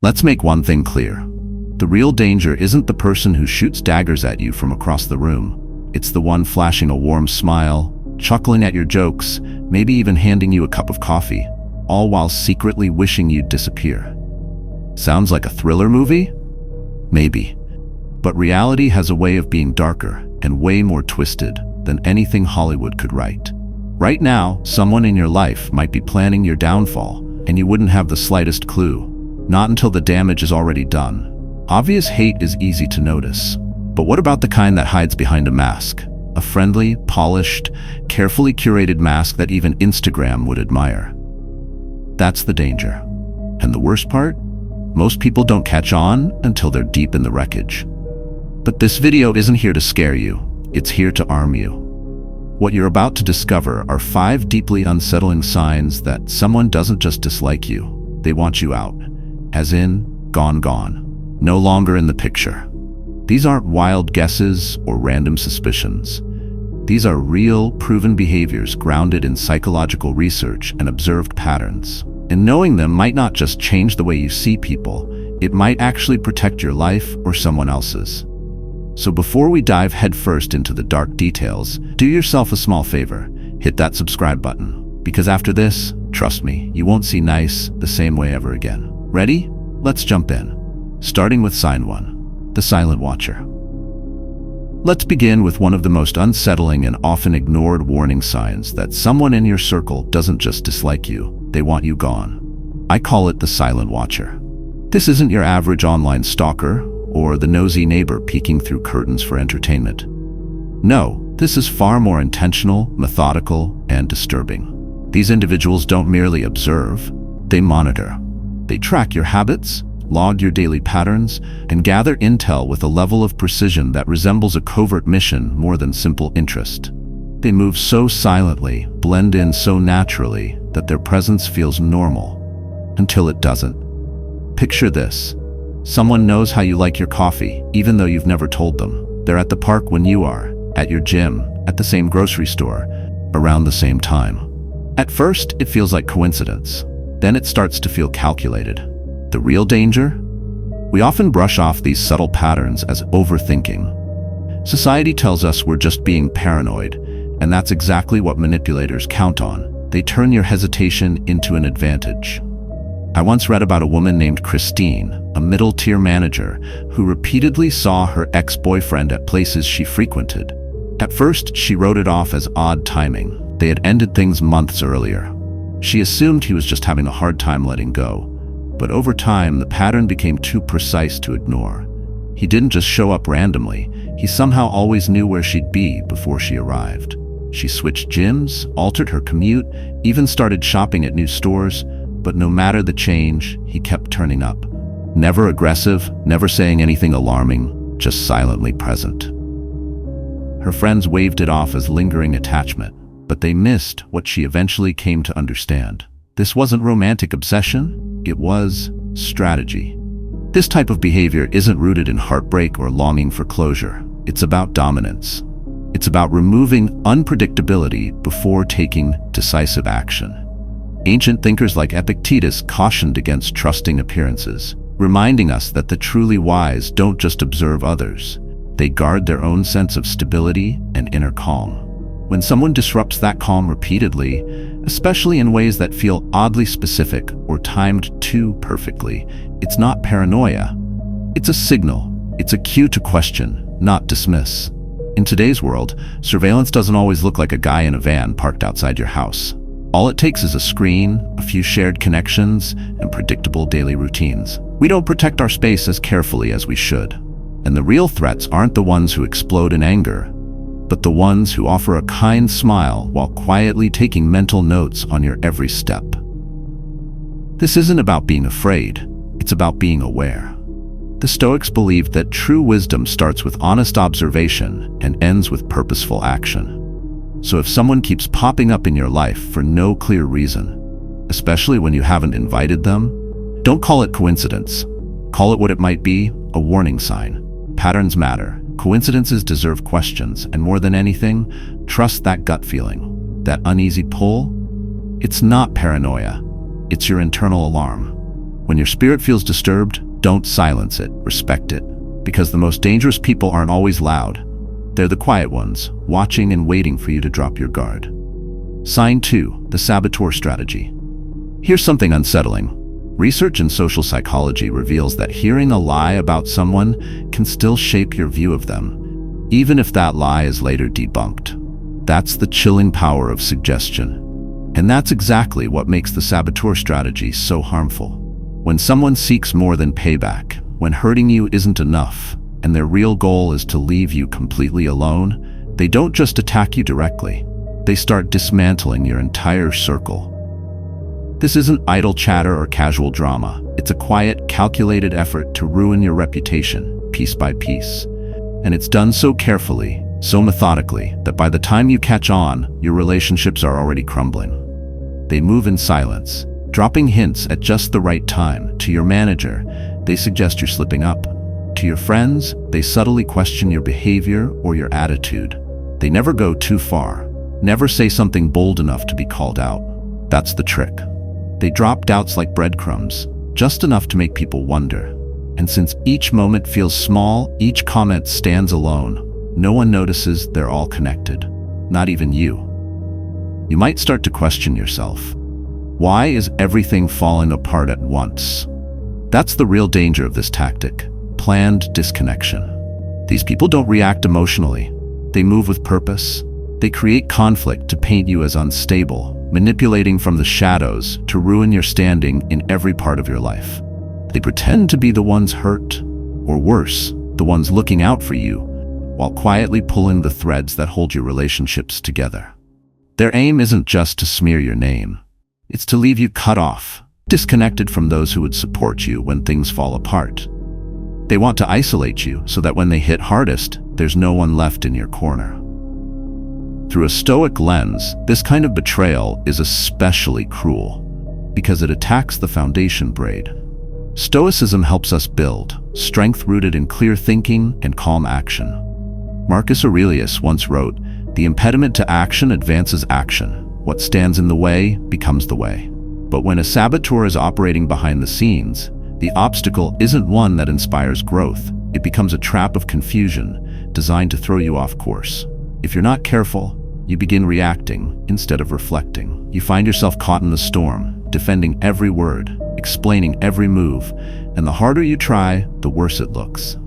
Let's make one thing clear. The real danger isn't the person who shoots daggers at you from across the room. It's the one flashing a warm smile, chuckling at your jokes, maybe even handing you a cup of coffee, all while secretly wishing you'd disappear. Sounds like a thriller movie? Maybe. But reality has a way of being darker and way more twisted than anything Hollywood could write. Right now, someone in your life might be planning your downfall, and you wouldn't have the slightest clue. Not until the damage is already done. Obvious hate is easy to notice. But what about the kind that hides behind a mask? A friendly, polished, carefully curated mask that even Instagram would admire. That's the danger. And the worst part? Most people don't catch on until they're deep in the wreckage. But this video isn't here to scare you. It's here to arm you. What you're about to discover are 5 deeply unsettling signs that someone doesn't just dislike you, they want you out. As in, gone. No longer in the picture. These aren't wild guesses or random suspicions. These are real, proven behaviors grounded in psychological research and observed patterns. And knowing them might not just change the way you see people, it might actually protect your life or someone else's. So before we dive headfirst into the dark details, do yourself a small favor. Hit that subscribe button. Because after this, trust me, you won't see nice the same way ever again. Ready? Let's jump in. Starting with sign 1, the silent watcher. Let's begin with one of the most unsettling and often ignored warning signs that someone in your circle doesn't just dislike you, they want you gone. I call it the silent watcher. This isn't your average online stalker or the nosy neighbor peeking through curtains for entertainment. No, this is far more intentional, methodical, and disturbing. These individuals don't merely observe, they monitor. They track your habits, log your daily patterns, and gather intel with a level of precision that resembles a covert mission more than simple interest. They move so silently, blend in so naturally, that their presence feels normal, until it doesn't. Picture this. Someone knows how you like your coffee, even though you've never told them. They're at the park when you are, at your gym, at the same grocery store, around the same time. At first, it feels like coincidence. Then it starts to feel calculated. The real danger? We often brush off these subtle patterns as overthinking. Society tells us we're just being paranoid, and that's exactly what manipulators count on. They turn your hesitation into an advantage. I once read about a woman named Christine, a middle-tier manager, who repeatedly saw her ex-boyfriend at places she frequented. At first, she wrote it off as odd timing. They had ended things months earlier. She assumed he was just having a hard time letting go. But over time, the pattern became too precise to ignore. He didn't just show up randomly. He somehow always knew where she'd be before she arrived. She switched gyms, altered her commute, even started shopping at new stores, but no matter the change, he kept turning up. Never aggressive, never saying anything alarming, just silently present. Her friends waved it off as lingering attachment, but they missed what she eventually came to understand. This wasn't romantic obsession, it was strategy. This type of behavior isn't rooted in heartbreak or longing for closure. It's about dominance. It's about removing unpredictability before taking decisive action. Ancient thinkers like Epictetus cautioned against trusting appearances, reminding us that the truly wise don't just observe others. They guard their own sense of stability and inner calm. When someone disrupts that calm repeatedly, especially in ways that feel oddly specific or timed too perfectly, it's not paranoia. It's a signal. It's a cue to question, not dismiss. In today's world, surveillance doesn't always look like a guy in a van parked outside your house. All it takes is a screen, a few shared connections, and predictable daily routines. We don't protect our space as carefully as we should. And the real threats aren't the ones who explode in anger, but the ones who offer a kind smile while quietly taking mental notes on your every step. This isn't about being afraid, it's about being aware. The Stoics believed that true wisdom starts with honest observation and ends with purposeful action. So if someone keeps popping up in your life for no clear reason, especially when you haven't invited them, don't call it coincidence. Call it what it might be, a warning sign. Patterns matter. Coincidences deserve questions, and more than anything, trust that gut feeling, that uneasy pull. It's not paranoia, it's your internal alarm. When your spirit feels disturbed, don't silence it, respect it. Because the most dangerous people aren't always loud. They're the quiet ones, watching and waiting for you to drop your guard. Sign 2, the saboteur strategy. Here's something unsettling. Research in social psychology reveals that hearing a lie about someone can still shape your view of them, even if that lie is later debunked. That's the chilling power of suggestion. And that's exactly what makes the saboteur strategy so harmful. When someone seeks more than payback, when hurting you isn't enough, and their real goal is to leave you completely alone, they don't just attack you directly. They start dismantling your entire circle. This isn't idle chatter or casual drama. It's a quiet, calculated effort to ruin your reputation, piece by piece. And it's done so carefully, so methodically, that by the time you catch on, your relationships are already crumbling. They move in silence, dropping hints at just the right time. To your manager, they suggest you're slipping up. To your friends, they subtly question your behavior or your attitude. They never go too far, never say something bold enough to be called out. That's the trick. They drop doubts like breadcrumbs, just enough to make people wonder. And since each moment feels small, each comment stands alone, no one notices they're all connected, not even you. You might start to question yourself. Why is everything falling apart at once? That's the real danger of this tactic, planned disconnection. These people don't react emotionally. They move with purpose. They create conflict to paint you as unstable, manipulating from the shadows to ruin your standing in every part of your life. They pretend to be the ones hurt, or worse, the ones looking out for you, while quietly pulling the threads that hold your relationships together. Their aim isn't just to smear your name. It's to leave you cut off, disconnected from those who would support you when things fall apart. They want to isolate you so that when they hit hardest, there's no one left in your corner. Through a Stoic lens, this kind of betrayal is especially cruel because it attacks the foundation braid. Stoicism helps us build strength rooted in clear thinking and calm action. Marcus Aurelius once wrote, "The impediment to action advances action. What stands in the way becomes the way." But when a saboteur is operating behind the scenes, the obstacle isn't one that inspires growth. It becomes a trap of confusion designed to throw you off course. If you're not careful, you begin reacting instead of reflecting. You find yourself caught in the storm, defending every word, explaining every move, and the harder you try, the worse it looks.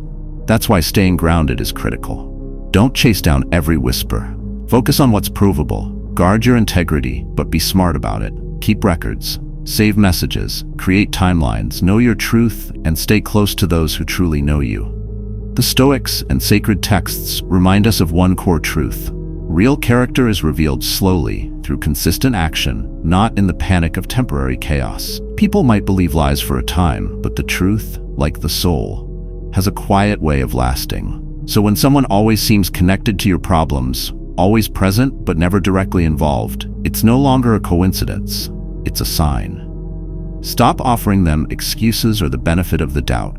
That's why staying grounded is critical. Don't chase down every whisper. Focus on what's provable. Guard your integrity, but be smart about it. Keep records, save messages, create timelines, know your truth, and stay close to those who truly know you. The Stoics and sacred texts remind us of one core truth. Real character is revealed slowly, through consistent action, not in the panic of temporary chaos. People might believe lies for a time, but the truth, like the soul, has a quiet way of lasting. So when someone always seems connected to your problems, always present but never directly involved, it's no longer a coincidence, it's a sign. Stop offering them excuses or the benefit of the doubt.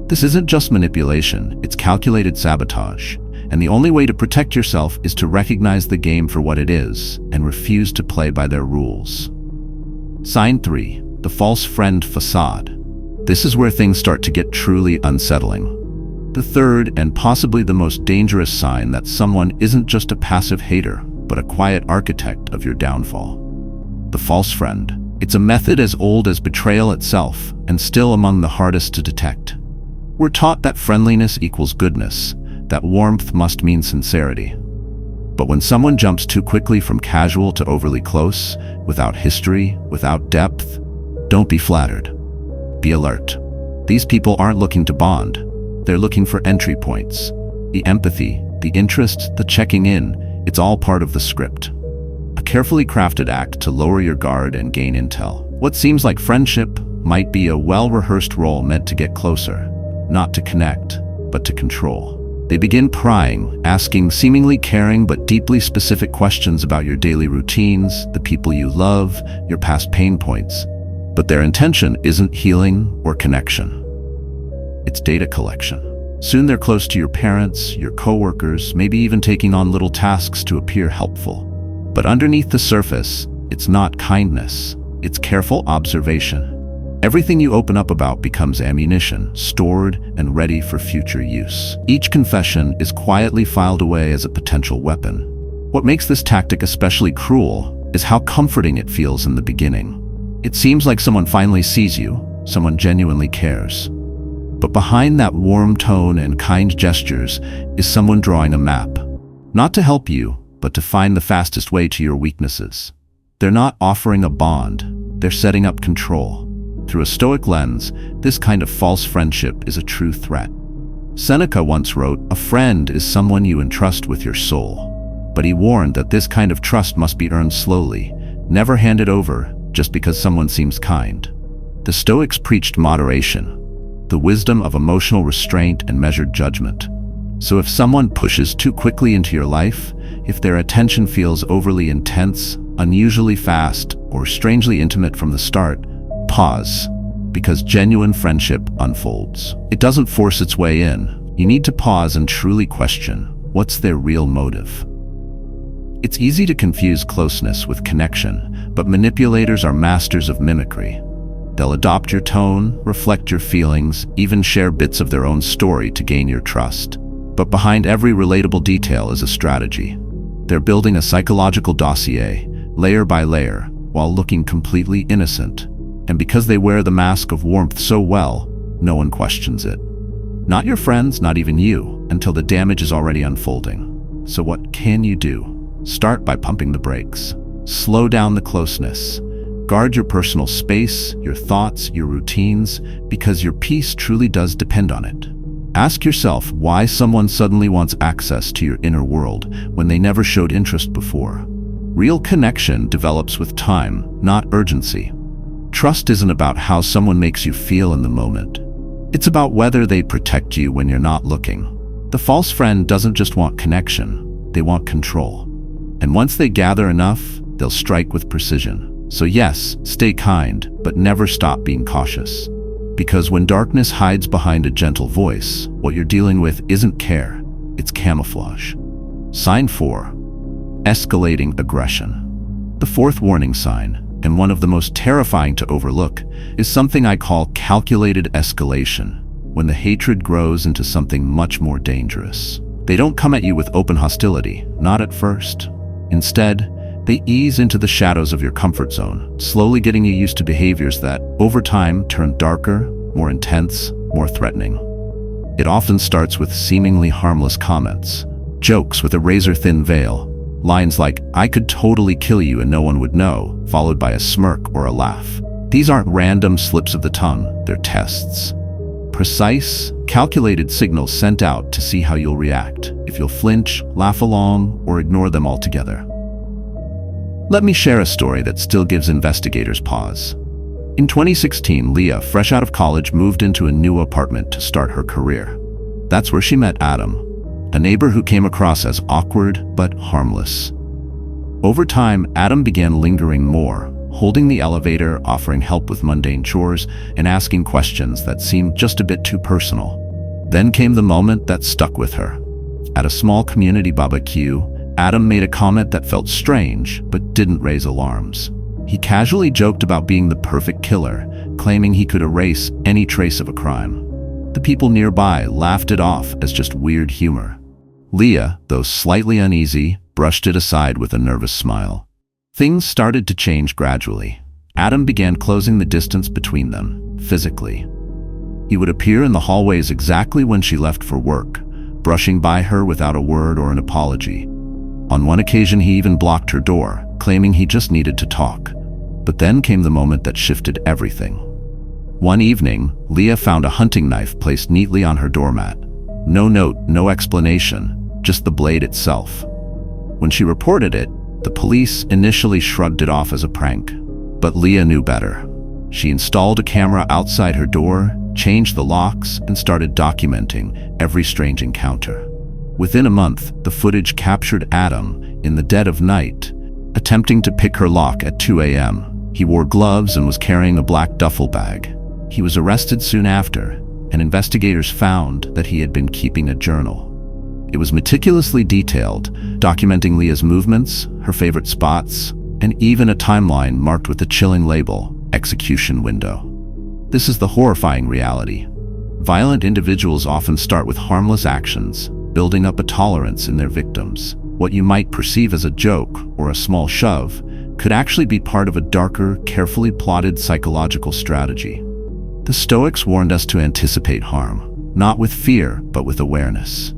This isn't just manipulation, it's calculated sabotage. And the only way to protect yourself is to recognize the game for what it is and refuse to play by their rules. Sign 3, the false friend facade. This is where things start to get truly unsettling. The third and possibly the most dangerous sign that someone isn't just a passive hater, but a quiet architect of your downfall. The false friend. It's a method as old as betrayal itself and still among the hardest to detect. We're taught that friendliness equals goodness, that warmth must mean sincerity. But when someone jumps too quickly from casual to overly close, without history, without depth, don't be flattered. Be alert. These people aren't looking to bond. They're looking for entry points. The empathy, the interest, the checking in, it's all part of the script. A carefully crafted act to lower your guard and gain intel. What seems like friendship might be a well-rehearsed role meant to get closer, not to connect, but to control. They begin prying, asking seemingly caring but deeply specific questions about your daily routines, the people you love, your past pain points. But their intention isn't healing or connection. It's data collection. Soon they're close to your parents, your coworkers, maybe even taking on little tasks to appear helpful. But underneath the surface, it's not kindness, it's careful observation. Everything you open up about becomes ammunition, stored and ready for future use. Each confession is quietly filed away as a potential weapon. What makes this tactic especially cruel is how comforting it feels in the beginning. It seems like someone finally sees you, someone genuinely cares. But behind that warm tone and kind gestures is someone drawing a map. Not to help you, but to find the fastest way to your weaknesses. They're not offering a bond, they're setting up control. Through a Stoic lens, this kind of false friendship is a true threat. Seneca once wrote, "A friend is someone you entrust with your soul." But he warned that this kind of trust must be earned slowly, never handed over just because someone seems kind. The Stoics preached moderation, the wisdom of emotional restraint and measured judgment. So if someone pushes too quickly into your life, if their attention feels overly intense, unusually fast, or strangely intimate from the start, pause, because genuine friendship unfolds. It doesn't force its way in. You need to pause and truly question, what's their real motive? It's easy to confuse closeness with connection, but manipulators are masters of mimicry. They'll adopt your tone, reflect your feelings, even share bits of their own story to gain your trust. But behind every relatable detail is a strategy. They're building a psychological dossier, layer by layer, while looking completely innocent. And because they wear the mask of warmth so well, no one questions it. Not your friends, not even you, until the damage is already unfolding. So what can you do? Start by pumping the brakes. Slow down the closeness. Guard your personal space, your thoughts, your routines, because your peace truly does depend on it. Ask yourself why someone suddenly wants access to your inner world when they never showed interest before. Real connection develops with time, not urgency. Trust isn't about how someone makes you feel in the moment. It's about whether they protect you when you're not looking. The false friend doesn't just want connection, they want control. And once they gather enough, they'll strike with precision. So yes, stay kind, but never stop being cautious. Because when darkness hides behind a gentle voice, what you're dealing with isn't care, it's camouflage. Sign 4. Escalating aggression. The fourth warning sign, and one of the most terrifying to overlook, is something I call calculated escalation, when the hatred grows into something much more dangerous. They don't come at you with open hostility, not at first. Instead, they ease into the shadows of your comfort zone, slowly getting you used to behaviors that, over time, turn darker, more intense, more threatening. It often starts with seemingly harmless comments, jokes with a razor-thin veil, lines like, "I could totally kill you and no one would know," followed by a smirk or a laugh. These aren't random slips of the tongue, they're tests. Precise, calculated signals sent out to see how you'll react, if you'll flinch, laugh along, or ignore them altogether. Let me share a story that still gives investigators pause. In 2016, Leah, fresh out of college, moved into a new apartment to start her career. That's where she met Adam, a neighbor who came across as awkward but harmless. Over time, Adam began lingering more, holding the elevator, offering help with mundane chores, and asking questions that seemed just a bit too personal. Then came the moment that stuck with her. At a small community barbecue, Adam made a comment that felt strange, but didn't raise alarms. He casually joked about being the perfect killer, claiming he could erase any trace of a crime. The people nearby laughed it off as just weird humor. Leah, though slightly uneasy, brushed it aside with a nervous smile. Things started to change gradually. Adam began closing the distance between them, physically. He would appear in the hallways exactly when she left for work, brushing by her without a word or an apology. On one occasion, he even blocked her door, claiming he just needed to talk. But then came the moment that shifted everything. One evening, Leah found a hunting knife placed neatly on her doormat. No note, no explanation, just the blade itself. When she reported it, the police initially shrugged it off as a prank. But Leah knew better. She installed a camera outside her door, changed the locks, and started documenting every strange encounter. Within a month, the footage captured Adam, in the dead of night, attempting to pick her lock at 2 a.m. He wore gloves and was carrying a black duffel bag. He was arrested soon after, and investigators found that he had been keeping a journal. It was meticulously detailed, documenting Leah's movements, her favorite spots, and even a timeline marked with the chilling label, "Execution Window." This is the horrifying reality. Violent individuals often start with harmless actions, building up a tolerance in their victims. What you might perceive as a joke or a small shove could actually be part of a darker, carefully plotted psychological strategy. The Stoics warned us to anticipate harm, not with fear, but with awareness.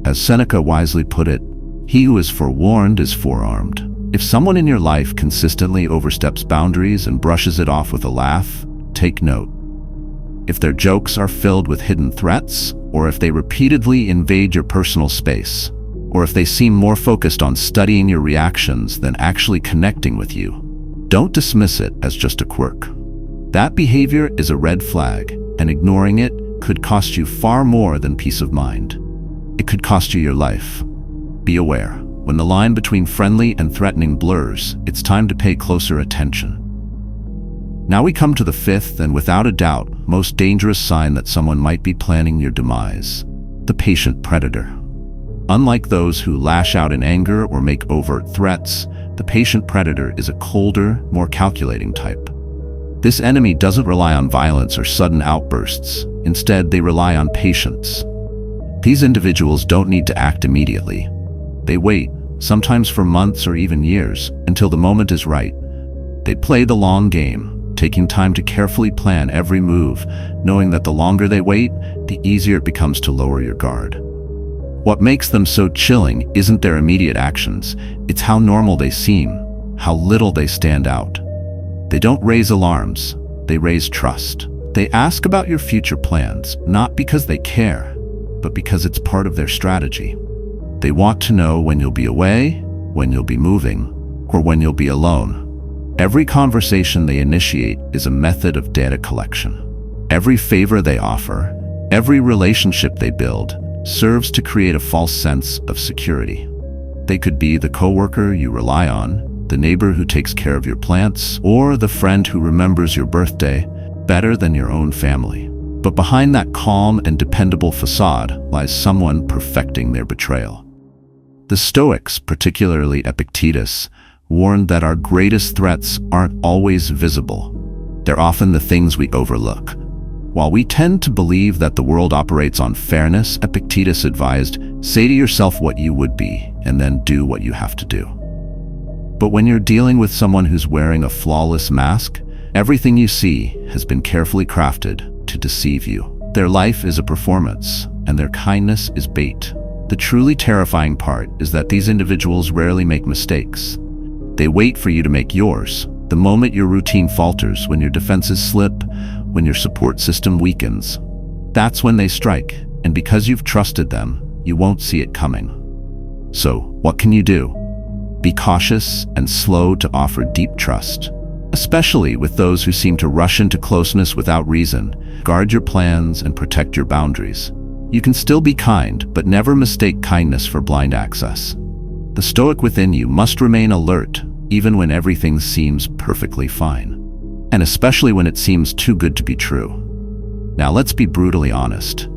As Seneca wisely put it, "He who is forewarned is forearmed." If someone in your life consistently oversteps boundaries and brushes it off with a laugh, take note. If their jokes are filled with hidden threats, or if they repeatedly invade your personal space, or if they seem more focused on studying your reactions than actually connecting with you, don't dismiss it as just a quirk. That behavior is a red flag, and ignoring it could cost you far more than peace of mind. It could cost you your life. Be aware. When the line between friendly and threatening blurs, it's time to pay closer attention. Now we come to the fifth and without a doubt, most dangerous sign that someone might be planning your demise: the patient predator. Unlike those who lash out in anger or make overt threats, the patient predator is a colder, more calculating type. This enemy doesn't rely on violence or sudden outbursts. Instead, they rely on patience. These individuals don't need to act immediately. They wait, sometimes for months or even years, until the moment is right. They play the long game, taking time to carefully plan every move, knowing that the longer they wait, the easier it becomes to lower your guard. What makes them so chilling isn't their immediate actions, it's how normal they seem, how little they stand out. They don't raise alarms, they raise trust. They ask about your future plans, not because they care, but because it's part of their strategy. They want to know when you'll be away, when you'll be moving, or when you'll be alone. Every conversation they initiate is a method of data collection. Every favor they offer, every relationship they build, serves to create a false sense of security. They could be the coworker you rely on, the neighbor who takes care of your plants, or the friend who remembers your birthday better than your own family. But behind that calm and dependable facade lies someone perfecting their betrayal. The Stoics, particularly Epictetus, warned that our greatest threats aren't always visible. They're often the things we overlook. While we tend to believe that the world operates on fairness, Epictetus advised, say to yourself what you would be, and then do what you have to do. But when you're dealing with someone who's wearing a flawless mask, everything you see has been carefully crafted to deceive you. Their life is a performance, and their kindness is bait. The truly terrifying part is that these individuals rarely make mistakes. They wait for you to make yours. The moment your routine falters, when your defenses slip, when your support system weakens, that's when they strike. And because you've trusted them, you won't see it coming. So, what can you do? Be cautious and slow to offer deep trust, especially with those who seem to rush into closeness without reason. Guard your plans and protect your boundaries. You can still be kind, but never mistake kindness for blind access. The Stoic within you must remain alert, even when everything seems perfectly fine, and especially when it seems too good to be true. Now let's be brutally honest.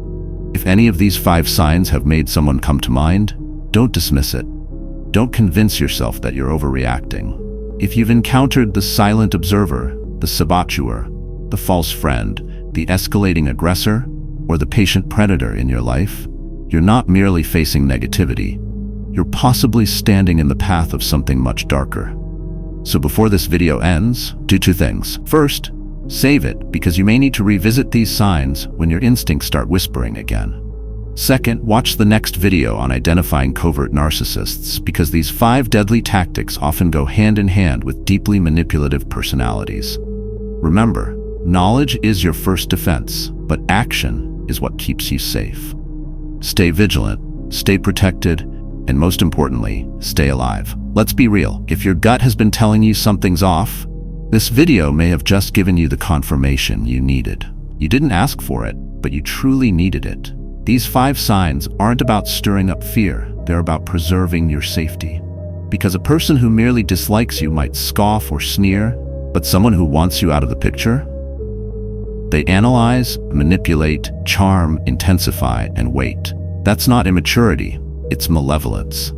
If any of these 5 signs have made someone come to mind, don't dismiss it. Don't convince yourself that you're overreacting. If you've encountered the silent observer, the saboteur, the false friend, the escalating aggressor, or the patient predator in your life, you're not merely facing negativity. You're possibly standing in the path of something much darker. So before this video ends, do 2 things. First, save it, because you may need to revisit these signs when your instincts start whispering again. Second, watch the next video on identifying covert narcissists, because these 5 deadly tactics often go hand in hand with deeply manipulative personalities. Remember, knowledge is your first defense, but action is what keeps you safe. Stay vigilant, stay protected, and most importantly, stay alive. Let's be real. If your gut has been telling you something's off, this video may have just given you the confirmation you needed. You didn't ask for it, but you truly needed it. These 5 signs aren't about stirring up fear. They're about preserving your safety. Because a person who merely dislikes you might scoff or sneer, but someone who wants you out of the picture, they analyze, manipulate, charm, intensify, and wait. That's not immaturity. It's malevolence.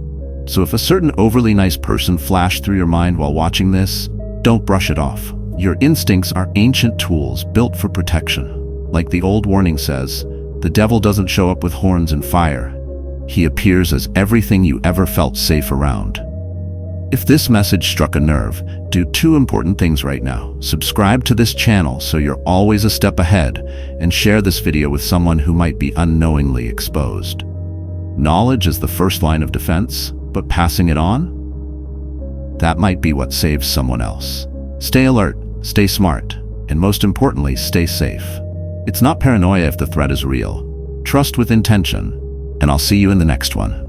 So if a certain overly nice person flashed through your mind while watching this, don't brush it off. Your instincts are ancient tools built for protection. Like the old warning says, the devil doesn't show up with horns and fire. He appears as everything you ever felt safe around. If this message struck a nerve, do two important things right now. Subscribe to this channel so you're always a step ahead, and share this video with someone who might be unknowingly exposed. Knowledge is the first line of defense, but passing it on? That might be what saves someone else. Stay alert, stay smart, and most importantly, stay safe. It's not paranoia if the threat is real. Trust with intention, and I'll see you in the next one.